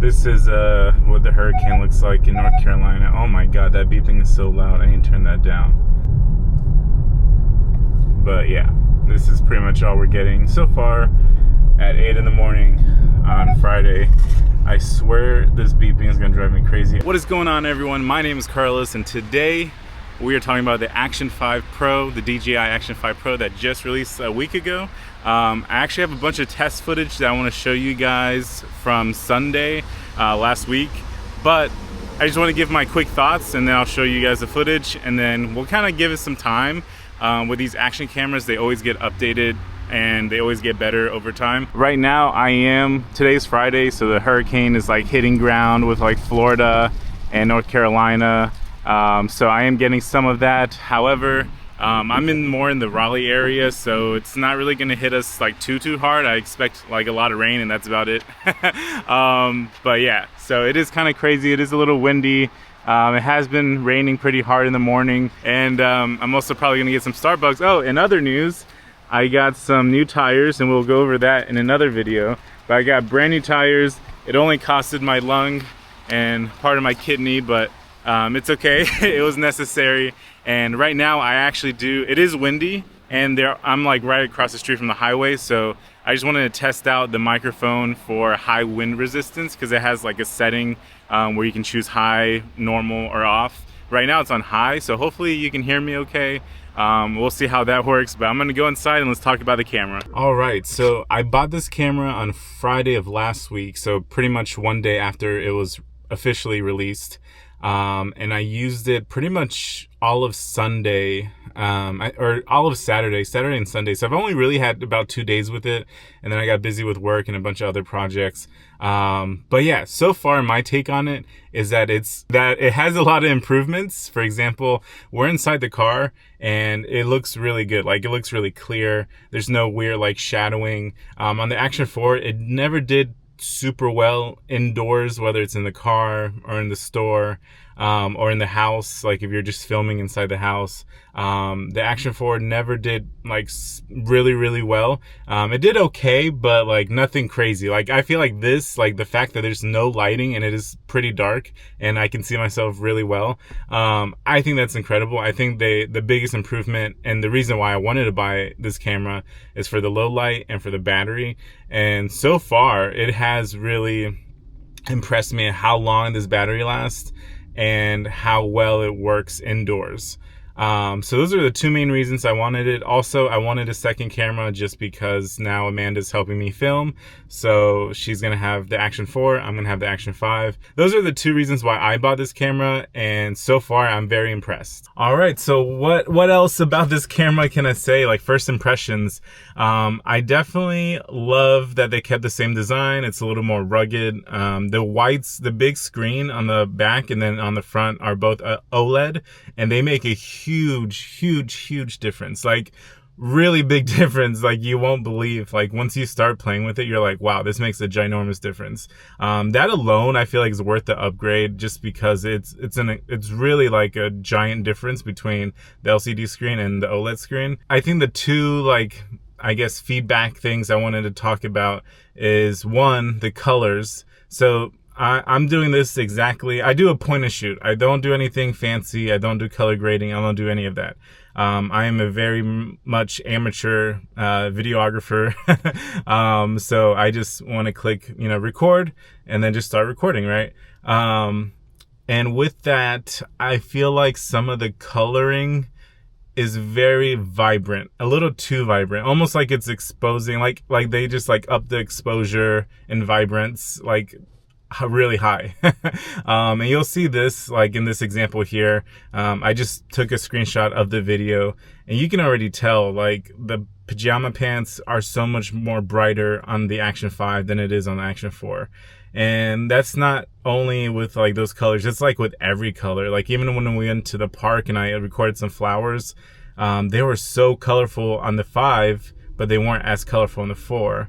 This is what the hurricane looks like in North Carolina. Oh my god, that beeping is so loud. I need to turn that down. But yeah, this is pretty much all we're getting so far at 8 in the morning on Friday. I swear this beeping is gonna drive me crazy. What is going on, everyone? My name is Carlos, and today we are talking about the Action 5 Pro, the DJI Action 5 Pro that just released a week ago. I actually have a bunch of test footage that I want to show you guys from Sunday last week, but I just want to give my quick thoughts and then I'll show you guys the footage, and then we'll kind of give it some time. With these action cameras, they always get updated and they always get better over time. Right now today's Friday, so the hurricane is like hitting ground with like Florida and North Carolina. So I am getting some of that. However, I'm more in the Raleigh area, so it's not really gonna hit us like too hard. I expect like a lot of rain, and that's about it. But yeah, so it is kind of crazy. It is a little windy. It has been raining pretty hard in the morning, and I'm also probably gonna get some Starbucks. Oh, in other news, I got some new tires, and we'll go over that in another video. But I got brand new tires. It only costed my lung and part of my kidney, but it's okay. It was necessary. And right now it is windy, and I'm like right across the street from the highway, so I just wanted to test out the microphone for high wind resistance, because it has like a setting where you can choose high, normal, or off. Right now it's on high, so hopefully you can hear me okay. We'll see how that works, but I'm gonna go inside and let's talk about the camera. All right, so I bought this camera on Friday of last week, so pretty much one day after it was officially released. And I used it pretty much all of Sunday, or all of Saturday and Sunday. So I've only really had about 2 days with it, and then I got busy with work and a bunch of other projects. But yeah, so far my take on it is that it has a lot of improvements. For example, we're inside the car and it looks really good. Like, it looks really clear. There's no weird like shadowing. On the Action 4, it never did super well indoors, whether it's in the car or in the store, or in the house, like if you're just filming inside the house. The Action 4 never did like really well. It did okay, but like nothing crazy. Like, I feel like this, like the fact that there's no lighting and it is pretty dark and I can see myself really well, I think that's incredible. I think the biggest improvement, and the reason why I wanted to buy this camera, is for the low light and for the battery. And so far it has really impressed me how long this battery lasts and how well it works indoors. So those are the two main reasons I wanted it. Also, I wanted a second camera just because now Amanda's helping me film. So she's going to have the Action 4. I'm going to have the Action 5. Those are the two reasons why I bought this camera. And so far, I'm very impressed. All right. So what else about this camera can I say? Like, first impressions. I definitely love that they kept the same design. It's a little more rugged. The big screen on the back and then on the front are both OLED, and they make a huge difference. Like, really big difference. Like, you won't believe. Like, once you start playing with it, you're like, wow, this makes a ginormous difference. That alone I feel like is worth the upgrade, just because it's really like a giant difference between the LCD screen and the OLED screen. I think the two, like, I guess, feedback things I wanted to talk about is, one, the colors. So I'm doing this exactly. I do a point and shoot. I don't do anything fancy. I don't do color grading. I don't do any of that. I am a very much amateur videographer. So I just want to click, record, and then just start recording, right? And with that, I feel like some of the coloring is very vibrant, a little too vibrant, almost like it's exposing, like they just like up the exposure and vibrance, like really high. And you'll see this like in this example here. I just took a screenshot of the video, and you can already tell like the pajama pants are so much more brighter on the Action 5 than it is on the Action 4. And that's not only with like those colors, it's like with every color. Like, even when we went to the park and I recorded some flowers, they were so colorful on the 5, but they weren't as colorful on the 4.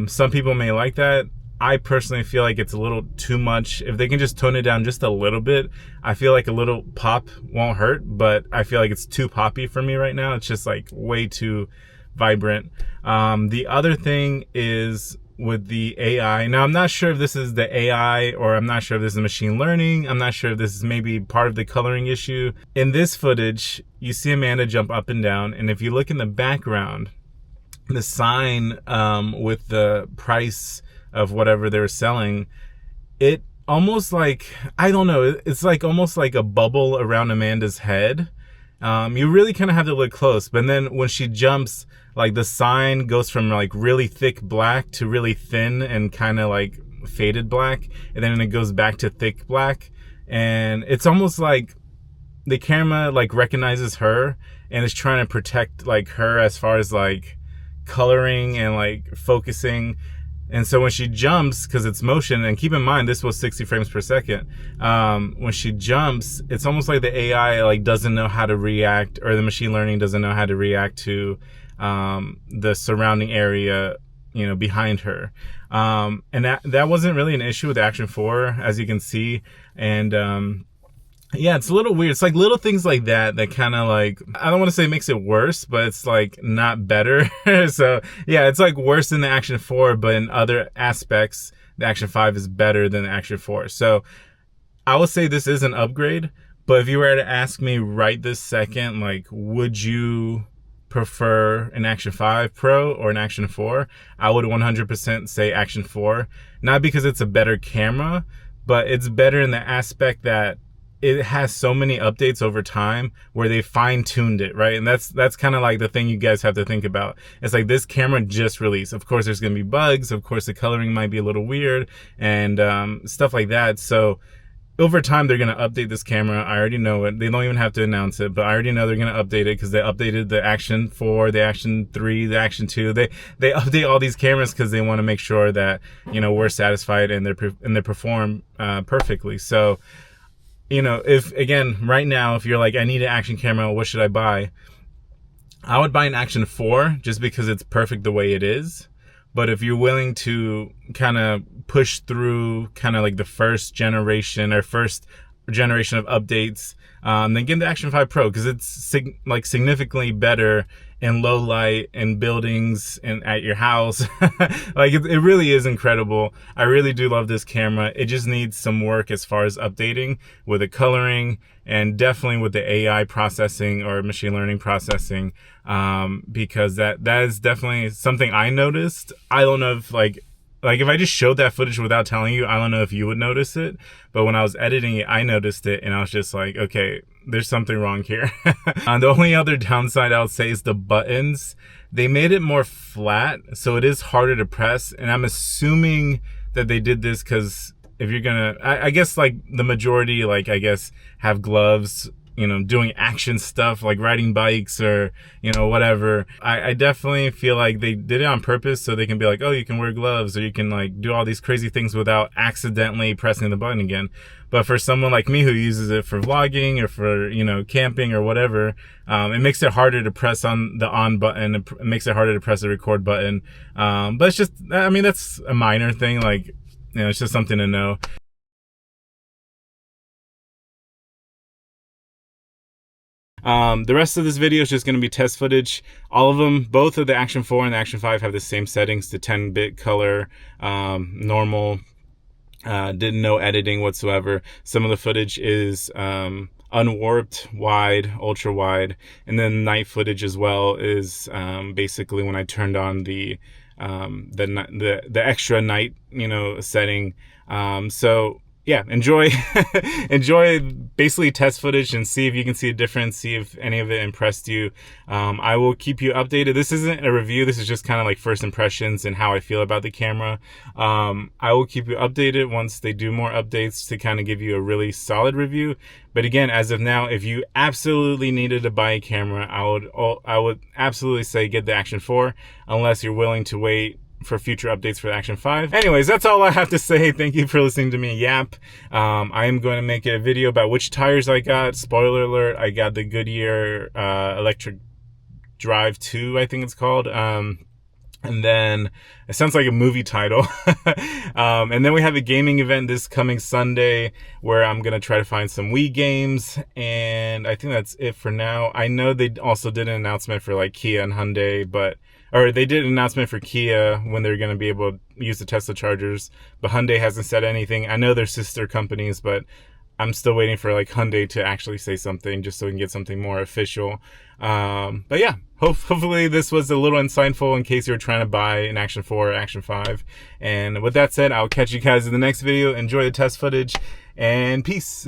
Some people may like that. I personally feel like it's a little too much. If they can just tone it down just a little bit, I feel like a little pop won't hurt, but I feel like it's too poppy for me right now. It's just like way too vibrant. The other thing is with the AI. Now, I'm not sure if this is the AI or I'm not sure if this is machine learning. I'm not sure if this is maybe part of the coloring issue. In this footage, you see Amanda jump up and down. And if you look in the background, the sign with the price of whatever they're selling, it almost like, I don't know, it's like almost like a bubble around Amanda's head. You really kind of have to look close. But then when she jumps, like the sign goes from like really thick black to really thin and kind of like faded black. And then it goes back to thick black. And it's almost like the camera like recognizes her and is trying to protect like her as far as like coloring and like focusing. And so when she jumps, because it's motion, and keep in mind this was 60 frames per second, when she jumps, it's almost like the AI like doesn't know how to react, or the machine learning doesn't know how to react to the surrounding area, you know, behind her. And that wasn't really an issue with the Action 4, as you can see. And yeah, it's a little weird. It's like little things like that kind of like, I don't want to say makes it worse, but it's like not better. So yeah, it's like worse than the Action 4, but in other aspects, the Action 5 is better than the Action 4. So I would say this is an upgrade, but if you were to ask me right this second, like, would you prefer an Action 5 Pro or an Action 4? I would 100% say Action 4, not because it's a better camera, but it's better in the aspect that it has so many updates over time where they fine-tuned it, right? And that's kind of like the thing you guys have to think about. It's like this camera just released. Of course, there's going to be bugs. Of course, the coloring might be a little weird and stuff like that. So over time, they're going to update this camera. I already know it. They don't even have to announce it, but I already know they're going to update it because they updated the Action 4, the Action 3, the Action 2. They update all these cameras because they want to make sure that, you know, we're satisfied and they perform perfectly. So, you know, if again, right now, if you're like, I need an action camera, what should I buy? I would buy an Action 4 just because it's perfect the way it is. But if you're willing to kind of push through kind of like the first generation of updates, then get the Action 5 Pro because it's significantly better in low light, in buildings, and at your house. Like it really is incredible. I really do love this camera. It just needs some work as far as updating with the coloring and definitely with the AI processing or machine learning processing, because that is definitely something I noticed. I don't know if like if I just showed that footage without telling you, I don't know if you would notice it. But when I was editing it, I noticed it and I was just like, okay, there's something wrong here. The only other downside I would say is the buttons. They made it more flat, so it is harder to press. And I'm assuming that they did this because if you're gonna, I guess like the majority, like I guess have gloves, you know, doing action stuff like riding bikes or, you know, whatever. I definitely feel like they did it on purpose so they can be like, oh, you can wear gloves or you can like do all these crazy things without accidentally pressing the button again. But for someone like me who uses it for vlogging or for, you know, camping or whatever, it makes it harder to press on the on button. It makes it harder to press the record button. But it's just, I mean, that's a minor thing. Like, you know, it's just something to know. The rest of this video is just going to be test footage. All of them, both of the Action 4 and the Action 5 have the same settings, the 10-bit color, normal, no editing whatsoever. Some of the footage is unwarped, wide, ultra wide, and then night footage as well is basically when I turned on the extra night, you know, setting. So yeah, enjoy basically test footage and see if you can see a difference, see if any of it impressed you. I will keep you updated. This isn't a review. This is just kind of like first impressions and how I feel about the camera. I will keep you updated once they do more updates to kind of give you a really solid review. But again, as of now, if you absolutely needed to buy a camera, I would absolutely say get the Action 4 unless you're willing to wait for future updates for the Action 5. Anyways, that's all I have to say. Thank you for listening to me yap. I am going to make a video about which tires I got. Spoiler alert, I got the Goodyear Electric Drive 2, I think it's called. And then it sounds like a movie title. And then we have a gaming event this coming Sunday where I'm going to try to find some Wii games. And I think that's it for now. I know they also did an announcement for like Kia and Hyundai, but or they did an announcement for Kia when they're going to be able to use the Tesla chargers, but Hyundai hasn't said anything. I know they're sister companies, but I'm still waiting for like Hyundai to actually say something, just so we can get something more official. But yeah, hopefully this was a little insightful in case you're trying to buy an Action 4 or Action 5. And with that said, I'll catch you guys in the next video. Enjoy the test footage, and peace.